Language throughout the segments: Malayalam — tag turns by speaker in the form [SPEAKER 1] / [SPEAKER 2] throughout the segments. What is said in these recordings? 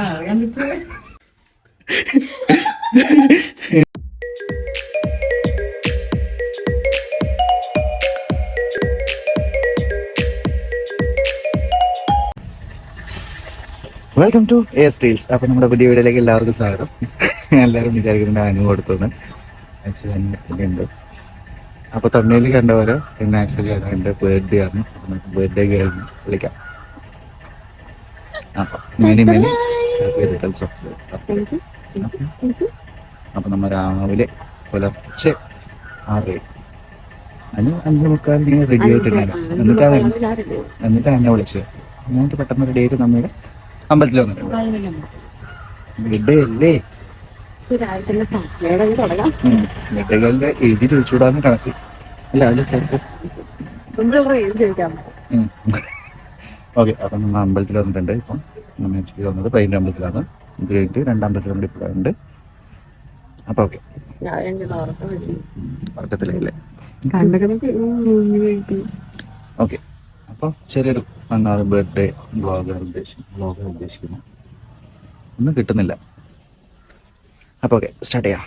[SPEAKER 1] അറിയാൻ പറ്റും.
[SPEAKER 2] Welcome to air steels. അപ്പം നമ്മുടെ പുതിയ വീഡിയോയിലേക്ക് എല്ലാവർക്കും സ്വാഗതം. എല്ലാവരും വിചാരിക്കുന്നുണ്ട് അനു കൊടുത്തുനിന്ന് ഉണ്ട്. അപ്പോൾ തമിഴിൽ കണ്ടവരെ പിന്നെ ആക്ച്വലി എൻ്റെ ബർത്ത്ഡേ ആണ്. നമുക്ക് ബർത്ത്ഡേ കഴിഞ്ഞ് വിളിക്കാം. അപ്പം many many happy returns of birthday. അപ്പം നമ്മൾ രാവിലെ പുലർച്ചെ 6 അനു 5:45 റെഡി ആയിട്ടുണ്ടായിരുന്നു. എന്നിട്ടാണ് എന്നെ വിളിച്ചത്. എന്നിട്ട് പെട്ടെന്ന് റെഡി ആയിട്ട് നമ്മുടെ അമ്പലത്തിൽ വന്നിട്ടുണ്ട്. അല്ലേ വീട്ടുകളുടെ ഏജ് ചോദിച്ചുകൂടാന്ന് കണക്ക് അല്ല അതിൽ ഓക്കെ. അപ്പം നമ്മൾ അമ്പലത്തിൽ വന്നിട്ടുണ്ട്. ഇപ്പം നമ്മൾ ആക്ച്വലി വന്നത് പൈൻ്റെ അമ്പലത്തിലാണ്. ഇത് കഴിഞ്ഞിട്ട് 2 അമ്പലത്തിൽ കൂടി പോകാറുണ്ട്. അപ്പം ഓക്കെ ഉറക്കത്തിലല്ലേ ഓക്കെ. അപ്പോൾ ചെറിയൊരു ബർത്ത്ഡേ വ്ളോഗ് ഉദ്ദേശിക്കുന്നു. ഒന്നും കിട്ടുന്നില്ല. അപ്പോൾ ഓക്കെ സ്റ്റാർട്ട് ചെയ്യാം.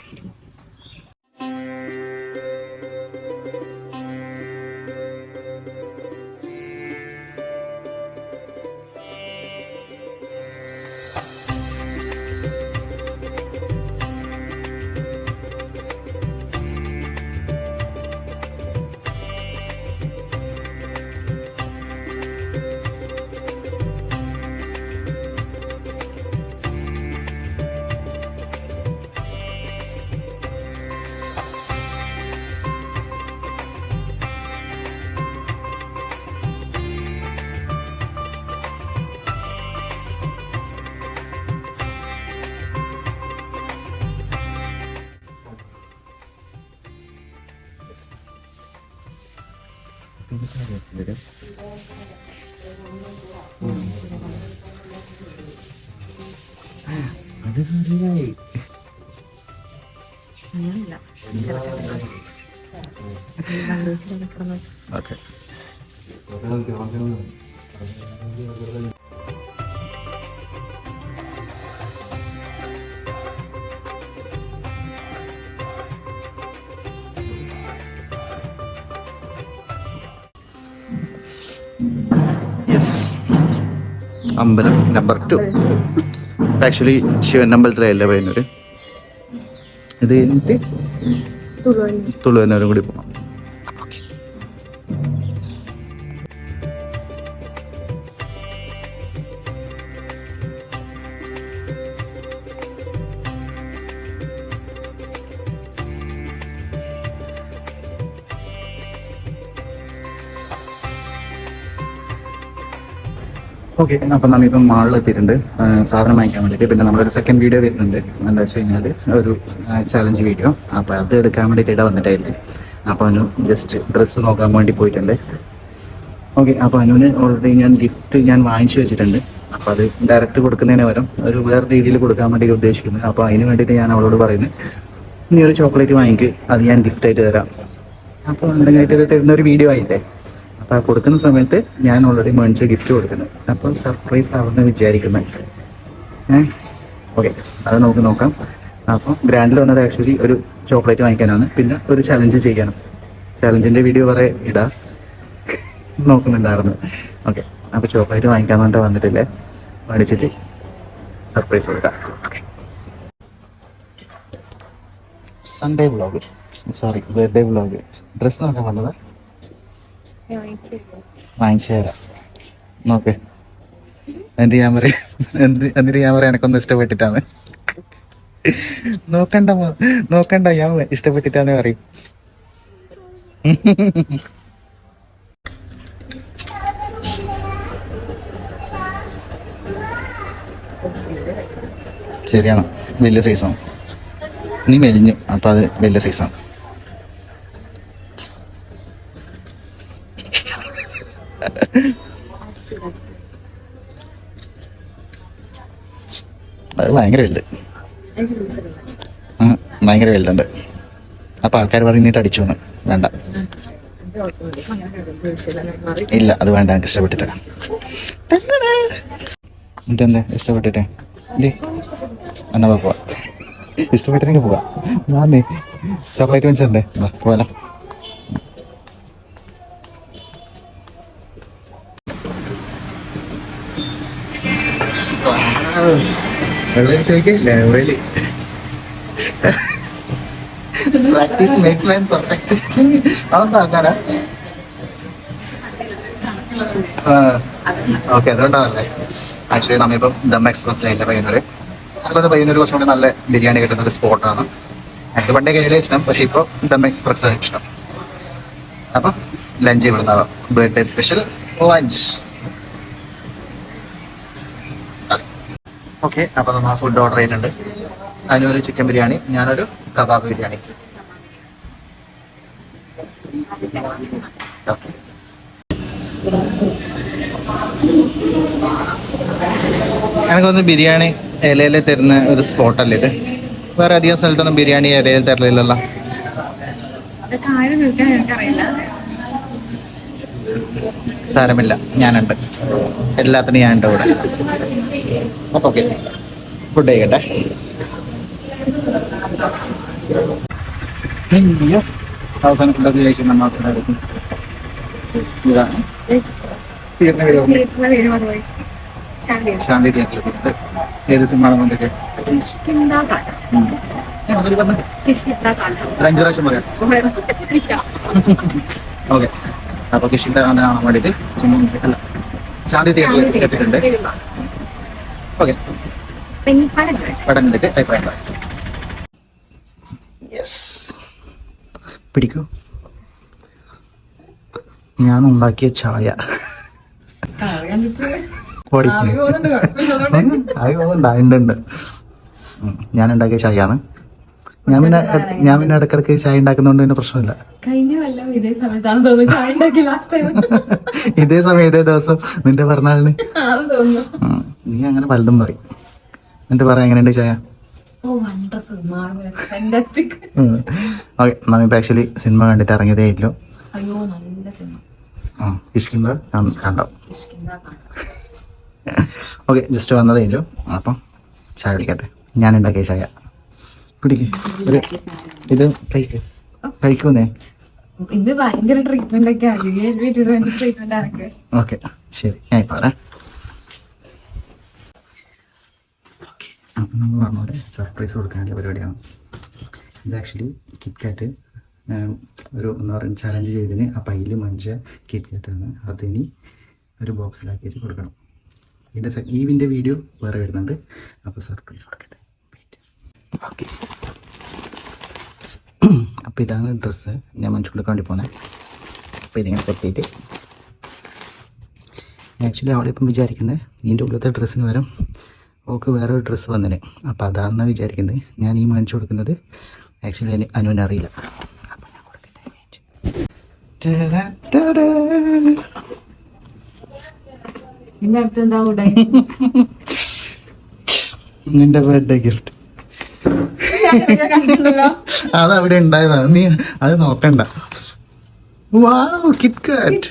[SPEAKER 2] അത് ശരിയായി. ഓക്കെ അമ്പലം നമ്പർ 2. ആക്ച്വലി ശിവൻ അമ്പലത്തിലല്ലേ പയ്യന്നൂര്. ഇത് കഴിഞ്ഞിട്ട് തുളുവന്നൂരും കൂടി പോകാം. ഓക്കെ. അപ്പം നമ്മളിപ്പം മാളിലെത്തിയിട്ടുണ്ട് സാധനം വാങ്ങിക്കാൻ വേണ്ടിയിട്ട്. പിന്നെ നമ്മളൊരു സെക്കൻഡ് വീഡിയോ വരുന്നുണ്ട്. എന്താ വെച്ച് കഴിഞ്ഞാൽ ഒരു ചാലഞ്ച് വീഡിയോ. അപ്പോൾ അത് എടുക്കാൻ വേണ്ടിയിട്ട് ഇവിടെ വന്നിട്ടായിരുന്നു. അപ്പോൾ അനു ജസ്റ്റ് ഡ്രസ്സ് നോക്കാൻ വേണ്ടി പോയിട്ടുണ്ട്. ഓക്കെ. അപ്പോൾ അനുവിന് ഓൾറെഡി ഞാൻ വാങ്ങിച്ചു വെച്ചിട്ടുണ്ട്. അപ്പോൾ അത് ഡയറക്റ്റ് കൊടുക്കുന്നതിന് പകരം ഒരു വേറെ രീതിയിൽ കൊടുക്കാൻ വേണ്ടി ഉദ്ദേശിക്കുന്നത്. അപ്പോൾ അതിന് വേണ്ടിയിട്ട് ഞാൻ അവളോട് പറയുന്നത് നീ ഒരു ചോക്ലേറ്റ് വാങ്ങിക്ക്, അത് ഞാൻ ഗിഫ്റ്റായിട്ട് തരാം. അപ്പോൾ എന്തെങ്കിലും തരുന്ന ഒരു വീഡിയോ ആയില്ലേ. അപ്പോൾ കൊടുക്കുന്ന സമയത്ത് ഞാൻ ഓൾറെഡി മേടിച്ച ഗിഫ്റ്റ് കൊടുക്കുന്നത്. അപ്പം സർപ്രൈസ് ആവുമെന്ന് വിചാരിക്കുന്നത്. ഓക്കെ, അത് നമുക്ക് നോക്കാം. അപ്പം ഗ്രാൻഡിൽ വന്നത് ആക്ച്വലി ഒരു ചോക്ലേറ്റ് വാങ്ങിക്കാനാണ്, പിന്നെ ഒരു ചലഞ്ച് ചെയ്യാനും. ചലഞ്ചിൻ്റെ വീഡിയോ കുറേ ഇടാം നോക്കുന്നുണ്ടായിരുന്നു. ഓക്കെ, അപ്പോൾ ചോക്ലേറ്റ് വാങ്ങിക്കാൻ വേണ്ടി വന്നിട്ടില്ലേ, മേടിച്ചിട്ട് സർപ്രൈസ് കൊടുക്കാം. Okay, Sunday vlog, sorry birthday vlog. Dress നോക്കാൻ വന്നത് വാങ്ങിച്ചു തരാം. നോക്ക്, എന്നിട്ട് ഞാൻ പറയാം എനക്കൊന്നും ഇഷ്ടപ്പെട്ടിട്ടാണ്. നോക്കണ്ട ഞാൻ ഇഷ്ടപ്പെട്ടിട്ടാന്ന് പറയും. ശരിയാണ്, വലിയ സൈസാണ്. നീ മെലിഞ്ഞു, അപ്പം അത് വലിയ സൈസാണ്. അത് ഭയങ്കര വലുത്, ഭയങ്കര വലുതുണ്ട്. അപ്പം ആൾക്കാർ പറയും നീ തടിച്ചു എന്ന്. വേണ്ട, ഇല്ല, അത് വേണ്ട, എനിക്ക് ഇഷ്ടപ്പെട്ടിട്ട്. എന്നിട്ടെന്താ ഇഷ്ടപ്പെട്ടിട്ട് എന്നാ പോവാ, ഇഷ്ടപ്പെട്ടിട്ടെങ്കിൽ പോവാ. ഞാനേ ചോക്ലേറ്റ് മേടിച്ചിട്ടുണ്ടേ, പോലെ വെള്ളം ചോദിക്കില്ലേ എവിടെയില്. Practice makes man perfect. അതെന്താ അങ്ങനെ? ഓക്കെ, അതുകൊണ്ടാണല്ലേ. ആക്ച്വലി നമ്മളിപ്പം ദം എക്സ്പ്രസ്സിലായിട്ട് പയ്യന്നൂര്. അതുപോലെ പയ്യന്നൂർ കുറച്ചും കൂടി നല്ല ബിരിയാണി കിട്ടുന്ന ഒരു സ്പോട്ടാണ്. എനിക്ക് പണ്ടേ കയ്യിലെ ഇഷ്ടം, പക്ഷെ ഇപ്പോൾ ദം എക്സ്പ്രസ് ആണ് ഇഷ്ടം. അപ്പം ലഞ്ച് ഇവിടുന്നാവാം, ബർത്ത്ഡേ സ്പെഷ്യൽ ലഞ്ച്. ഓക്കെ, അപ്പോൾ നമ്മൾ ഫുഡ് ഓർഡർ ചെയ്യുന്നുണ്ട്. അതിനൊരു ചിക്കൻ ബിരിയാണി, ഞാനൊരു കബാബ് ബിരിയാണി. ഓക്കെ, എനിക്കൊന്ന് ബിരിയാണി ഇലയിൽ തരുന്ന ഒരു സ്പോട്ടല്ലേ ഇത്? വേറെ അധികം സ്ഥലത്തൊന്നും ബിരിയാണി ഇലയിൽ തരലില്ലല്ലോ. സാരമില്ല, ഞാനുണ്ട്, എല്ലാത്തിനും ഞാനുണ്ട് ഇവിടെ. അപ്പൊ ഓക്കെ, ഫുഡ് കഴിക്കട്ടെ. അവസാനം ഫുഡൊക്കെ കഴിച്ച് നമ്മൾ അവസരം എടുക്കും. ഇതാണ് ശാന്തി തിയേറ്ററിലെത്തിയിട്ടുണ്ട്. ഏത് സിനിമയാണ് വന്നിട്ട്? ഒരു 5 പ്രാവശ്യം പറയാം. ഓക്കെ, അപ്പൊ കിഷിന്ദ കാണാൻ വേണ്ടിയിട്ട് അല്ല ശാന്തി തിയേറ്ററിൽ എത്തിയിട്ടുണ്ട്. ഓക്കെ, പടം കണ്ടിട്ട് അഭിപ്രായം പറയാം. യെസ്, പിടിക്കൂ. ഞാൻ ഉണ്ടാക്കിയ ചായ ഉണ്ട്. ഞാൻ ഉണ്ടാക്കിയ ചായയാണ്. ഞാൻ പിന്നെ ഇടക്കിടക്ക് ചായ ഉണ്ടാക്കുന്നോണ്ട് പിന്നെ പ്രശ്നമില്ല. ഇതേ സമയം ഇതേ ദിവസം നിന്റെ പിറന്നാളിന് നീ അങ്ങനെ പലതും പറയും. എന്നിട്ട് പറയാം എങ്ങനെയുണ്ട് ചായ? ഓക്കെ, നമ്മിപ്പോ ആക്ച്വലി സിനിമ കണ്ടിട്ട് ഇറങ്ങിയതേ ഇല്ലോ. കണ്ടോ? ഓക്കെ, ജസ്റ്റ് വന്നതേ ഇല്ലോ. അപ്പം ചായ കുടിക്കട്ടെ. ഞാൻ ഉണ്ടാക്കിയ ചായ കുടിക്ക്. ഇത് കഴിക്കൂന്നേ.
[SPEAKER 1] ഇത് ഭയങ്കര ട്രീറ്റ്മെന്റ് ഒക്കെ
[SPEAKER 2] ഓക്കെ, ശരി, ഞാൻ ഇപ്പൊ പറയാം. അപ്പം നമ്മൾ പറഞ്ഞ സർപ്രൈസ് കൊടുക്കാനുള്ള പരിപാടിയാണ് ഇത്. ആക്ച്വലി കിറ്റ്കാറ്റ് ഒരു എന്താ പറയുക ചലഞ്ച് ചെയ്തതിന് അപ്പം അതിൽ മനുഷ്യ കിറ്റ്കാറ്റാണ്. അതിനി ഒരു ബോക്സിലാക്കിയിട്ട് കൊടുക്കണം. ഇതിൻ്റെ വീഡിയോ വേറെ വരുന്നുണ്ട്. അപ്പോൾ സർപ്രൈസ് കൊടുക്കട്ടെ. ഓക്കെ, അപ്പോൾ ഇതാണ് ഡ്രസ്സ് ഞാൻ മനുഷ്യർക്ക് വേണ്ടി പോകുന്നത്. അപ്പോൾ ഇതിങ്ങനെ പൊട്ടിയിട്ട് ആക്ച്വലി അവളിപ്പം വിചാരിക്കുന്നത് ഇതിൻ്റെ ഉള്ളിലത്തെ ഡ്രസ്സിന് പകരം ഓക്ക് വേറെ ഒരു ഡ്രസ്സ് വന്നിന്. അപ്പോൾ അതാണെന്ന് വിചാരിക്കുന്നത്. ഞാൻ ഈ മേടിച്ചു കൊടുക്കുന്നത് ആക്ച്വലി അനുവിനെ അറിയില്ല. അപ്പം ഞാൻ കൊടുക്കട്ടെ. നിന്റെ ബർത്ത്ഡേ ഗിഫ്റ്റ് അതവിടെ ഉണ്ടായതാണ്. നീ അത് നോക്കണ്ട. വാവ്, കിറ്റ്കാറ്റ്.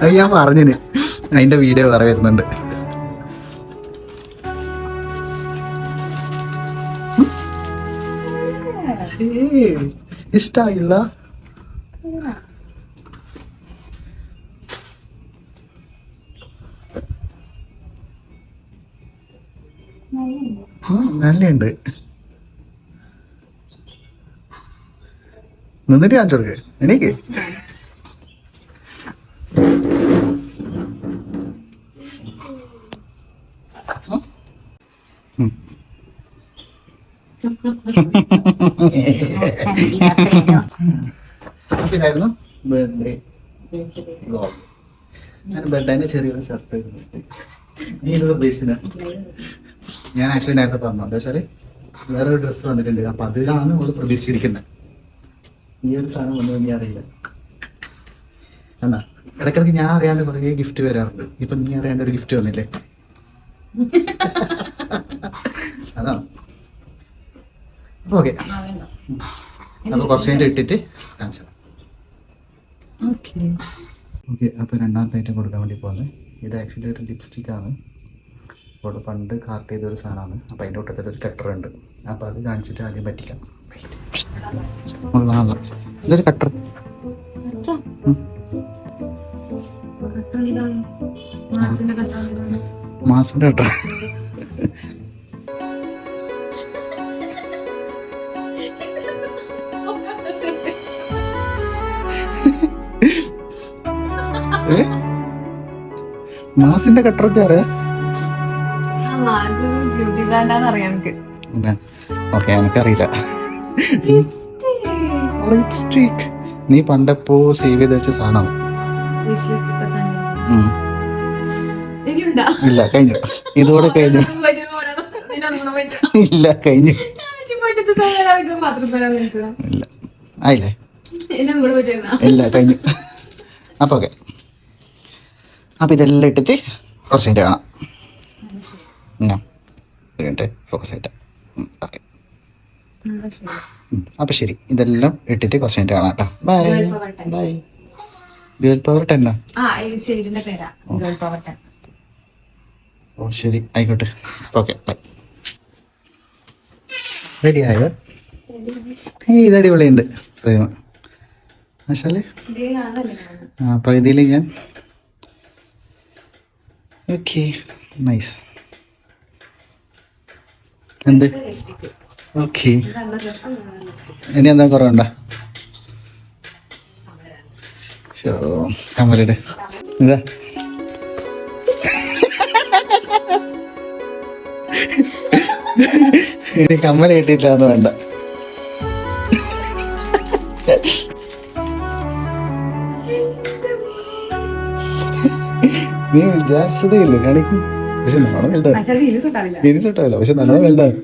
[SPEAKER 2] അത് ഞാൻ പറഞ്ഞിന്, അതിന്റെ വീഡിയോ വേറെ വരുന്നുണ്ട്. ഇഷ്ടായില്ല? നല്ലുണ്ട്. നിന്നിട്ട് കാണിച്ചു കൊടുക്ക് എനിക്ക്. ഇതായിരുന്നു ബർത്ത്ഡേ വ്ലോഗ്. ഞാൻ ബർത്ത്ഡേന്റെ ചെറിയൊരു സർപ്രൈസ്. നീ ഇത് ഉദ്ദേശിച്ച ഞാൻ ആക്ച്വലി നേരത്തെ പറഞ്ഞു എന്താ വെച്ചാല് വേറൊരു ഡ്രസ്സ് വന്നിട്ടുണ്ട്. അപ്പൊ അതിലാണ് അവള് പ്രതീക്ഷിച്ചിരിക്കുന്നത്. ഈ ഒരു സാധനം വന്നു നീ അറിയില്ല. എന്നാ ഇടയ്ക്കിടയ്ക്ക് ഞാൻ അറിയാണ്ട് കുറേ ഗിഫ്റ്റ് വരാറുണ്ട്. ഇപ്പൊ നീ അറിയാണ്ട് ഒരു ഗിഫ്റ്റ് വന്നില്ലേ? അതാണ്. ഓക്കെ, അപ്പൊ കുറച്ച് കഴിഞ്ഞിട്ട് ഇട്ടിട്ട് കാണിച്ചു. ഓക്കെ, അപ്പോൾ രണ്ടാമത്തെ ഐറ്റം കൊടുക്കാൻ വേണ്ടി പോകുന്നത് ഇത് ആക്ച്വലി ഒരു ലിപ്സ്റ്റിക് ആണ്. അപ്പോൾ പണ്ട് കാർട്ട് ചെയ്തൊരു സാധനമാണ്. അപ്പോൾ അതിൻ്റെ ഒട്ടത്തിൽ ഒരു കട്ടർ ഉണ്ട്. അപ്പോൾ അത് കാണിച്ചിട്ട് ആദ്യം പറ്റിക്കാം. ഇതൊരു കട്ടർ. മാസിൻ്റെ കട്ടർ. മാസിന്റെ കട്ടറൊക്കെ അറിയാം. ഓക്കെ, എനിക്കറിയില്ല. ലിപ്സ്റ്റിക് നീ പണ്ടപ്പോ സേവ് ചെയ്ത് വെച്ച സാധനം. ഇല്ല, കഴിഞ്ഞു. ഇതോടെ കഴിഞ്ഞു. ഇല്ല, കഴിഞ്ഞു. ഇല്ല, ആയില്ലേ? ഇല്ല, കഴിഞ്ഞു. അപ്പൊ ഓക്കെ, അപ്പൊ ഇതെല്ലാം ഇട്ടിട്ട് കുറച്ച് കഴിഞ്ഞിട്ട് കാണാം. ഫോക്കസ് ആയിട്ട്. ഓക്കെ, അപ്പൊ ശരി, ഇതെല്ലാം ഇട്ടിട്ട് കുറച്ച് കഴിഞ്ഞിട്ട് കാണാം കേട്ടോ. Bye bye. Girl power 10. ഓ ശരി, ആയിക്കോട്ടെ. Okay, by. റെഡി ആയോ? ഇത് അടിപൊളിയുണ്ട് ഫ്രെയിം. പക്ഷേ അപ്പൊ ഇതിൽ ഞാൻ ഓക്കെ, നൈസ്. എന്ത്? ഓക്കെ, ഇനി എന്താ കുറവുണ്ടോ? കമലിടെ ഇതാ ഇനി കമ്മൽ കിട്ടിയിട്ടില്ലാന്ന് വേണ്ട. നീ വിചാരിച്ചതേ ഇല്ല കാണിക്കും. പക്ഷെ നല്ലോണം വലുതാണ്. ഇനിസോട്ടാവില്ല, പക്ഷെ നല്ലോണം വലുതാണ്.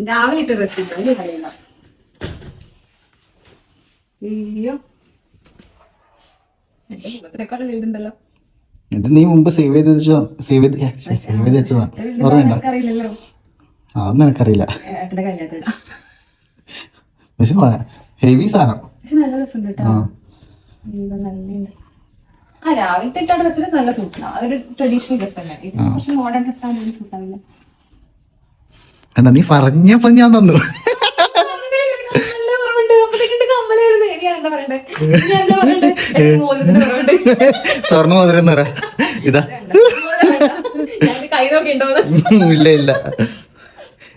[SPEAKER 1] രാവിലെ ഇട്ട ഡ്രസ് ഇതുണ്ടല്ലോ.
[SPEAKER 2] ഇത് നീ മുമ്പ് സേവ് ചെയ്ത് വെച്ചതാ. ഓർമ്മയുണ്ടോ? അതൊന്നും എനിക്കറിയില്ല. പക്ഷെ ഹെവി സാധനം.
[SPEAKER 1] രാവിലത്തെ ഇട്ട ഡ്രസ്സിന് നല്ല സൂട്ടാണ്. അതൊരു ട്രഡീഷണൽ ഡ്രസ് അല്ലേ. ഇത് പക്ഷെ മോഡേൺ ഡ്രസ്സാണ് സൂട്ടാവില്ല.
[SPEAKER 2] എന്നാ നീ പറഞ്ഞപ്പോ ഞാൻ തന്നു. സ്വർണ്ണ മോതിരം എന്ന് പറ. ഇതാ ഇല്ല ഇല്ല,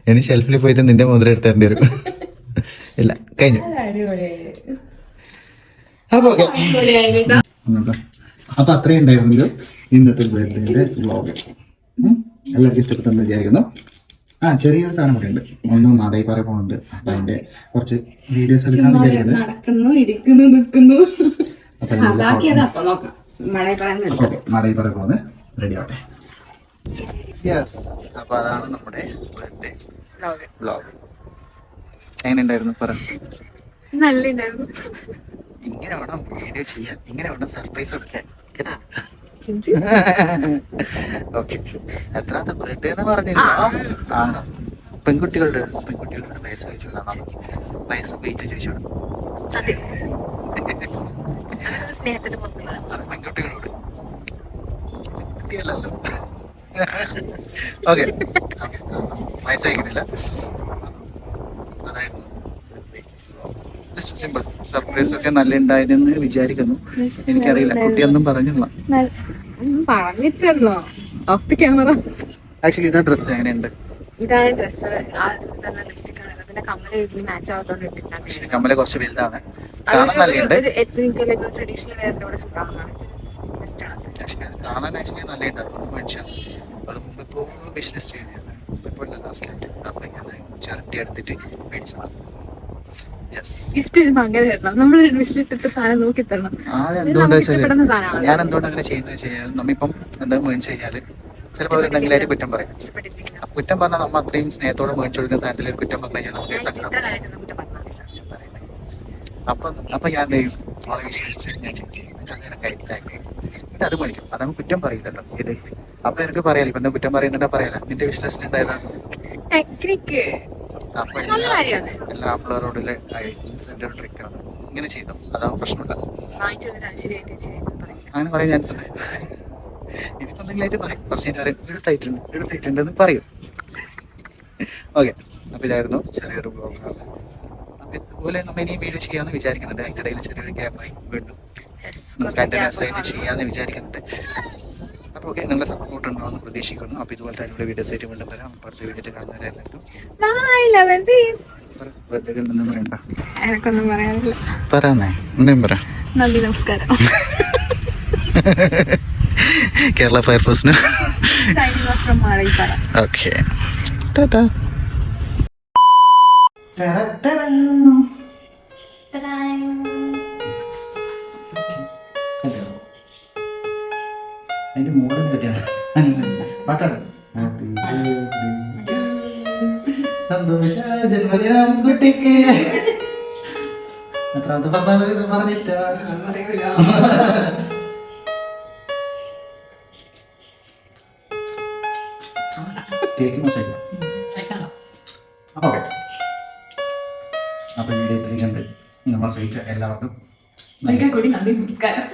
[SPEAKER 2] ഇനി ഷെൽഫിൽ പോയിട്ട് നിന്റെ മോതിരം എടുത്ത് തരേണ്ടി വരും. ഇല്ല, കഴിഞ്ഞു. അപ്പൊ ഓക്കെ, അപ്പൊ അത്രയും ഉണ്ടായിരുന്നല്ലോ ഇന്നത്തെ ബർത്ത്ഡേയുടെ വ്ളോഗ്. എല്ലാവർക്കും ഇഷ്ടപ്പെട്ടെന്ന് വിചാരിക്കുന്നു. ചെറിയൊരു സാധനം കൂടെ ഉണ്ട്. ഒന്ന് നടൈപ്പാറ പോകുന്നുണ്ട്. അപ്പൊ അതിന്റെ കുറച്ച് വീഡിയോസ് എടുക്കാൻ വിചാരിക്കുന്നത്. നടൈപ്പാറ പോകുന്നത് റെഡി ആവട്ടെ. യെസ്, അപ്പൊ അതാണ് നമ്മുടെ ബർത്ത്ഡേ വ്ളോഗ്. എങ്ങനെ ഉണ്ടായിരുന്നു പറ?
[SPEAKER 1] നല്ല ഉണ്ടായിരുന്നു.
[SPEAKER 2] ഇങ്ങനെ വേണം വീഡിയോ ചെയ്യാൻ, ഇങ്ങനെ വേണം സർപ്രൈസ് കൊടുക്കാൻ കേട്ടാ. ഓക്കെ, എത്രാമത്തെ ബർത്ത്ഡേ എന്ന് പറഞ്ഞില്ല. ആണോ? പെൺകുട്ടികളുടെ വയസ്സ് ചോദിച്ചോളാം. വയസ്സ് വെയിറ്റ് ചോദിച്ചോളാം. അത് പെൺകുട്ടികളോട്, കുട്ടിയല്ലല്ലോ. ഓക്കെ, വയസ്സ് ചോദിക്കണില്ല. അതായിരുന്നു സിമ്പിൾ സർപ്രൈസ്. ഒക്കെ നല്ല ഉണ്ടായിരുന്നെന്ന് വിചാരിക്കുന്നു. എനിക്കറിയില്ല, കുട്ടിയൊന്നും പറഞ്ഞില്ല. ആക്ച്വലി ഇതാ ഡ്രസ് എങ്ങനെയുണ്ട്?
[SPEAKER 1] ഇതാണ് ഡ്രസ്. പിന്നെ
[SPEAKER 2] കമ്മല് കുറച്ച് വലുതാണ്. കാണാൻ നല്ലുണ്ട്. കാണാൻ ആക്ച്വലി നല്ലുണ്ടായിരുന്നു. മനുഷ്യ അത് മുമ്പ് ഇപ്പോൾ ബിസിനസ് ചെയ്തിരുന്നു. ഇപ്പോൾ ലാസ്റ്റ് അപ്പൊ ഞാൻ ചരട്ടി എടുത്തിട്ട് മേടിച്ചതാണ്.
[SPEAKER 1] ഗിഫ്റ്റ് അങ്ങനെ തരണം. നമ്മൾ വിഷയിട്ടിട്ട് സാധനം നോക്കി തരണം.
[SPEAKER 2] ഞാൻ എന്തുകൊണ്ട് അങ്ങനെ ചെയ്യുന്നത് നമ്മിപ്പം എന്താ മേടിച്ചു കഴിഞ്ഞാല് ചിലപ്പോൾ അവർ എന്തെങ്കിലും കുറ്റം പറയും.
[SPEAKER 1] ഇഷ്ടപ്പെട്ടിട്ടില്ല.
[SPEAKER 2] അപ്പൊ കുറ്റം പറഞ്ഞാൽ നമ്മൾ അത്രയും സ്നേഹത്തോടെ മേടിച്ചു കൊടുക്കുന്ന സാധനത്തിൽ ഒരു കുറ്റം പറഞ്ഞു കഴിഞ്ഞാൽ നമുക്ക്
[SPEAKER 1] ഞാൻ
[SPEAKER 2] സങ്കടം.
[SPEAKER 1] ഇത്ര കാലമായിട്ട് കുറ്റം പറഞ്ഞിട്ടില്ല.
[SPEAKER 2] അപ്പൊ ഞാൻ എന്ത് ചെയ്യും, അവളെ വിശ്വസിച്ചിട്ട് ഞാൻ ചെക്ക് ചെയ്യും, അങ്ങനെ കഴിക്കാക്കി എന്നിട്ട് അത് മേടിക്കും. അതങ്ങ് കുറ്റം പറയില്ലല്ലോ ഇത്. അപ്പൊ എനിക്ക് പറയാലോ, ഇപ്പൊ എന്താ കുറ്റം പറയുന്നുണ്ടാ പറയാല, നിന്റെ വിശ്വാസത്തിൽ ഉണ്ടായതാണ്.
[SPEAKER 1] ടെക്നിക്ക്
[SPEAKER 2] അപ്പൊ
[SPEAKER 1] നല്ല കാര്യം.
[SPEAKER 2] എല്ലാ ആപ്പിളറോടുള്ള ട്രിക്കാണ്. ഇങ്ങനെ ചെയ്തോ, അതാവും പ്രശ്നമില്ല. അങ്ങനെ പറയാൻ ചാൻസ് ഉണ്ട്. എനിക്ക് എന്തെങ്കിലുമായിട്ട് പറയും, പക്ഷേ ഇട്ടിട്ടുണ്ട് എന്ന് പറയും. ഓക്കെ, അപ്പൊ ഇതായിരുന്നു ചെറിയൊരു ബ്ലോഗാണ്. അപ്പൊ ഇതുപോലെ നമ്മൾ ഇനിയും വീഡിയോ ചെയ്യാമെന്ന് വിചാരിക്കുന്നുണ്ട്. അതിൻ്റെ ഇടയിൽ ചെറിയൊരു ഗ്യാപ്പായി വീണ്ടും കണ്ടിന്യൂസ് ആയിട്ട് ചെയ്യാമെന്ന് വിചാരിക്കുന്നുണ്ട്. അപ്പോൾ ഓക്കെ, നിങ്ങളുടെ സപ്പോർട്ട് ഉണ്ടാവുമെന്ന് പ്രതീക്ഷിക്കുന്നു. അപ്പോൾ ഇതുപോലത്തെ അടിപൊളി വീഡിയോസ് ആയിട്ട് വീണ്ടും വരാം. അടുത്ത വീഡിയോ കാണുന്നവരായിരുന്നു. പറയണ്ട,
[SPEAKER 1] എനക്കൊന്നും പറയാനില്ല.
[SPEAKER 2] പറയാന്നേ എന്തേലും പറ.
[SPEAKER 1] നന്ദി, നമസ്കാരം.
[SPEAKER 2] കേരള ഫയർഫോഴ്സിന്
[SPEAKER 1] signing off from Marayippara.
[SPEAKER 2] Okay, tata. അതിന്റെ മോഡൽ കിട്ടിയാണ് പാട്ടാണ്. ഹാപ്പി സന്തോഷ ജന്മദിനം കുട്ടിക്ക്. എത്രാമത്തെ പറഞ്ഞാൽ പറഞ്ഞിട്ടാ കേക്ക് മോശമില്ല. ഓക്കെ, അപ്പൊ വീഡിയോ എത്തിയിട്ടുണ്ട്. നമ്മൾ സഹിച്ച എല്ലാവർക്കും
[SPEAKER 1] കൂടി നന്ദി, നമസ്കാരം.